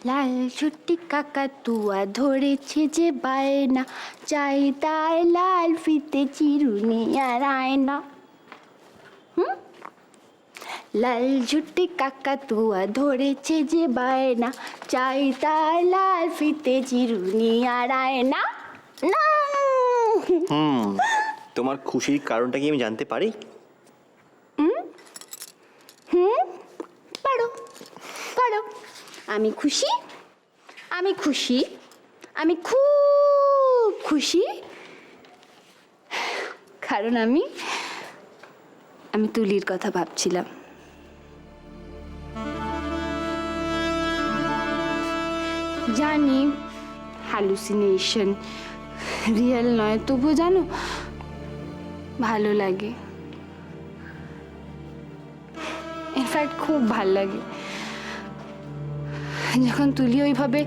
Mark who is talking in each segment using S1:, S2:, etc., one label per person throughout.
S1: লাল ছুটি কাকাতুয়া ধরেছে যে বায়না, চাই তার লাল ফিতে চিরুনি আর আয়না। লাল ঝুটি কাকাতুয়া ধরেছে যে বায়না, চাই তার লাল ফিতে চিরুনি আর আয়না। না
S2: তোমার খুশির কারণটা কি আমি জানতে পারি?
S1: পারো পারো। আমি খুশি, আমি খুশি, আমি খুব খুশি, কারণ আমি তুলির কথা ভাবছিলাম। জানি হ্যালুসিনেশন, রিয়েল নয়, তবু জানো ভালো লাগে। ইনফ্যাক্ট খুব ভাল লাগে যখন তুলি ওইভাবে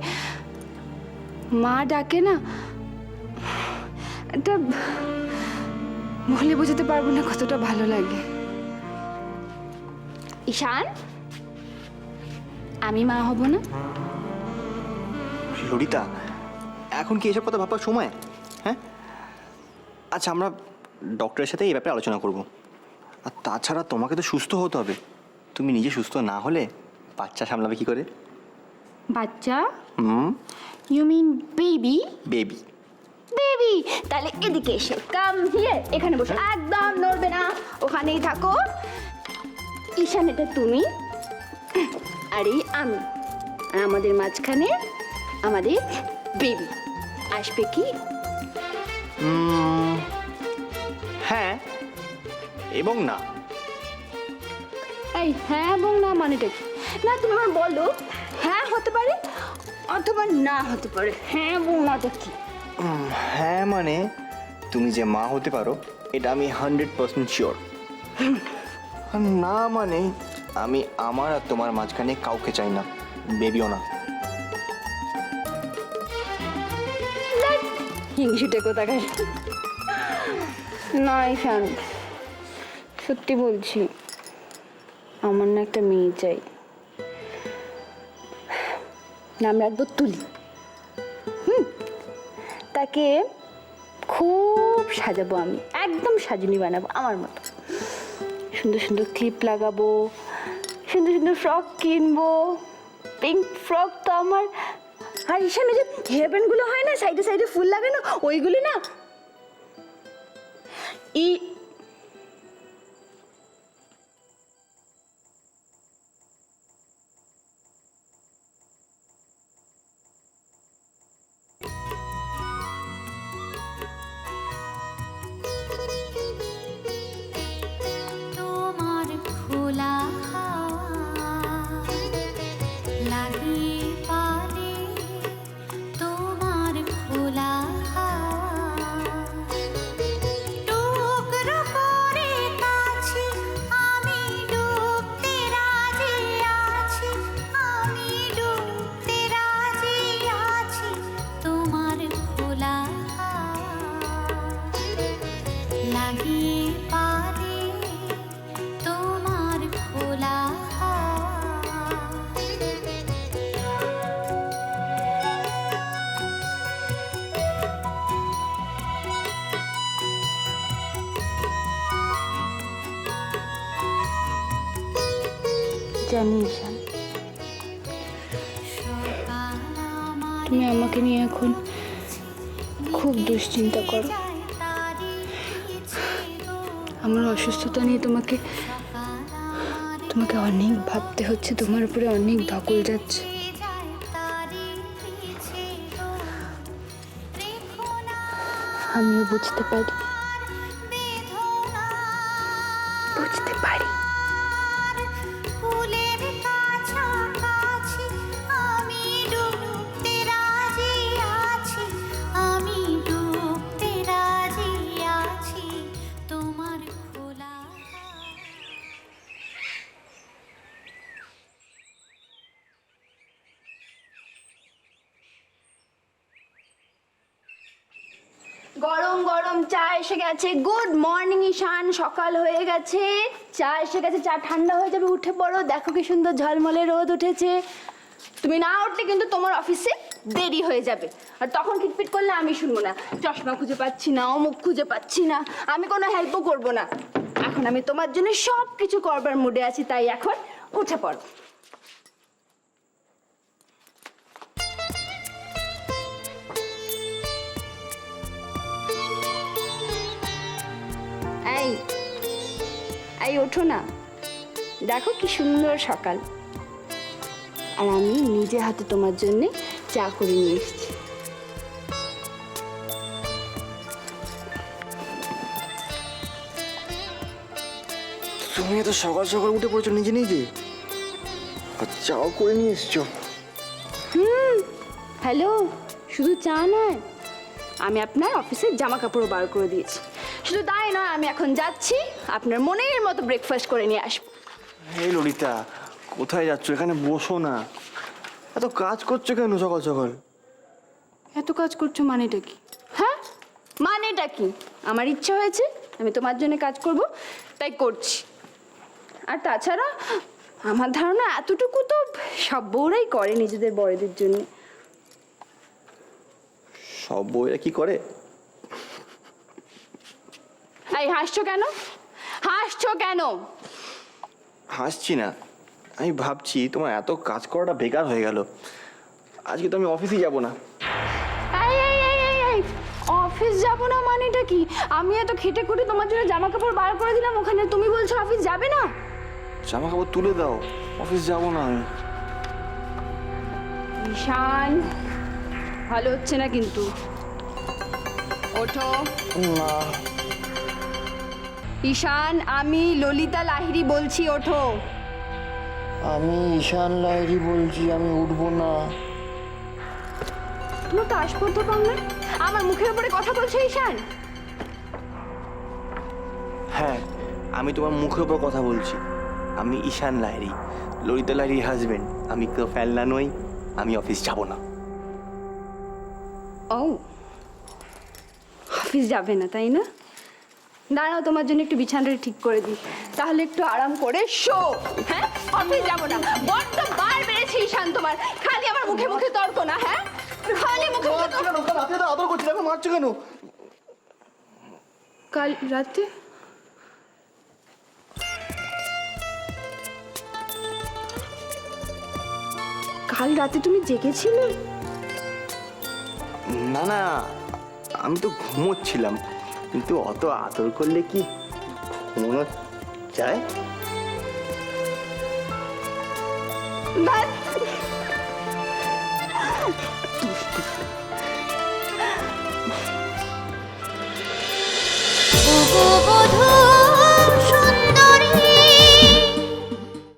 S1: মা ডাকে না, এটা বলে বোঝাতে পারবো না কতটা ভালো লাগে। ঈশান, আমি মা হব না?
S2: ললিতা, এখন কি এসব কথা ভাববার সময়? হ্যাঁ, আচ্ছা আমরা ডক্টরের সাথে এই ব্যাপারে আলোচনা করব। আর তাছাড়া তোমাকে তো সুস্থ হতে হবে। তুমি নিজে সুস্থ না হলে বাচ্চা সামলাবে কি করে?
S1: বাচ্চা? You mean baby?
S2: Baby.
S1: Baby, তাহলে এদিকে এসে কাম হিয়ার, এখানে বসে, একদম নড়বে না, ওখানেই থাকো। ঈশান, এটা তুমি আর এই আমি, আর আমাদের মাঝখানে আমাদের বেবি আসবে কি?
S2: হ্যাঁ এবং না।
S1: এই হ্যাঁ এবং না মানেটা কি? না তুমি আমার বলো, হ্যাঁ হতে পারে অথবা না হতে পারে। হ্যাঁ এবং নাটা কি?
S2: হ্যাঁ মানে তুমি যে মা হতে পারো এটা আমি 100% শিওর। আর না মানে আমি আমার আর তোমার মাঝখানে কাউকে চাই না, বেবিও না।
S1: হিংসুটে কোথাকার। না ঈশান, সত্যি বলছি, আমার না একটা মেয়ে চাই। নাম রাখবো তুলি। তাকে খুব সাজাবো, আমি একদম সাজুনি বানাবো আমার মতো। সুন্দর সুন্দর ক্লিপ লাগাবো, সুন্দর সুন্দর ফ্রক কিনবো। পিঙ্ক ফ্রক তো আমার। আর ঈশানে যে হেয়ারব্যান্ডগুলো হয় না, সাইডে সাইডে ফুল লাগানো, ওইগুলি না জানি ঈশান, তুমি আমাকে নিয়ে এখন খুব দুশ্চিন্তা করো। আমার অসুস্থতা নিয়ে তোমাকে অনেক ভাবতে হচ্ছে, তোমার উপরে অনেক ধকল যাচ্ছে। আমিও বুঝতে পারি, বুঝতে পারি। গরম গরম চা এসে গেছে। গুড মর্নিং ঈশান, সকাল হয়ে গেছে, চা এসে গেছে। চা ঠান্ডা হয়ে যাবে, উঠে পড়ো। দেখো কি সুন্দর ঝলমলে রোদ উঠেছে। তুমি না উঠলে কিন্তু তোমার অফিসে দেরি হয়ে যাবে, আর তখন খিটপিট করলে আমি শুনবো না, চশমা খুঁজে পাচ্ছি না, অমুক খুঁজে পাচ্ছি না, আমি কোনো হেল্পও করবো না। এখন আমি তোমার জন্য সব কিছু করবার মুডে আছি, তাই এখন উঠে পড়ো। এই এই ওঠো না, দেখো কি সুন্দর সকাল, আর আমি নিজে হাতে তোমার জন্য চা করে নিয়ে এসেছি।
S2: তুমি এত সকাল সকাল উঠে পড়েছো নিজে নিজে, আর চাও করে নিয়ে এসছো?
S1: হ্যালো, শুধু চা নয়, আমি আপনার অফিসের জামা কাপড়ও বার করে দিয়েছি। শুধু তাই নয়, আমি এখন যাচ্ছি আপনার মনের মতো ব্রেকফাস্ট করে নিয়ে আসবো।
S2: এই ললিতা, কোথায় যাচ্ছ? এখানে বসো না, এত কাজ করছো কেন সকাল সকাল?
S1: এত কাজ করছো মানেটা কি? হ্যাঁ, মানেটা কি? আমার ইচ্ছা হয়েছে, আমি তোমার জন্য কাজ করব, তাই করছি। আর তাছাড়া আমার ধারণা এতটুকু তো সব বউরাই করে নিজেদের বড়দের জন্য।
S2: সব বউয়েরা কি করে?
S1: এই হাসছো কেন? হাসছো কেন?
S2: হাসছি না, আমি ভাবছি তোমার এত কাজ করাটা বেকার হয়ে গেল। আজকে তো আমি অফিসেই যাব না।
S1: এই, অফিস যাব না মানেটা কি? আমি এত খেটে খুঁটে তোমার জন্য জামা কাপড় বার করে দিলাম, ওখানে তুমি বলছো অফিস যাবে না?
S2: জামা কাপড় তুলে দাও, অফিস যাব না আমি।
S1: ঈশান, ভালো হচ্ছে না কিন্তু, ওঠো।
S2: না,
S1: ঈশান, আমি ললিতা লাহিড়ী বলছি, ওঠো।
S2: আমি ঈশান লাহিড়ী বলছি, আমি উঠবো না।
S1: তোমার তো আসপর্ধা কম না, আমার মুখের উপরে কথা বলছো ঈশান।
S2: হ্যাঁ, আমি তোমার মুখের উপর কথা বলছি। আমি ঈশান লাহিড়ী, ললিতা লাহিড়ীর হাজবেন্ড। আমি কেউ ফেলনা নই, আমি অফিস যাব না।
S1: ও, অফিস যাবে না তাই না? দাঁড়াও, তোমার জন্য একটু বিছানাটা ঠিক করে দিই, তাহলে একটু আরাম করে শো। হ্যাঁ, অফিস যাব না, বড্ড বার বেড়েছে ঈশান তোমার, খালি আমার মুখে মুখে তর্ক না। হ্যাঁ, খালি মুখে মুখে তর্ক।
S2: আদর করছি, এখন মারছো কেন?
S1: কাল রাতে তুমি জেগেছিলে?
S2: না না, আমি তো ঘুমোচ্ছিলাম, কিন্তু অত আদর করলে কি ঘুমোনো যায়?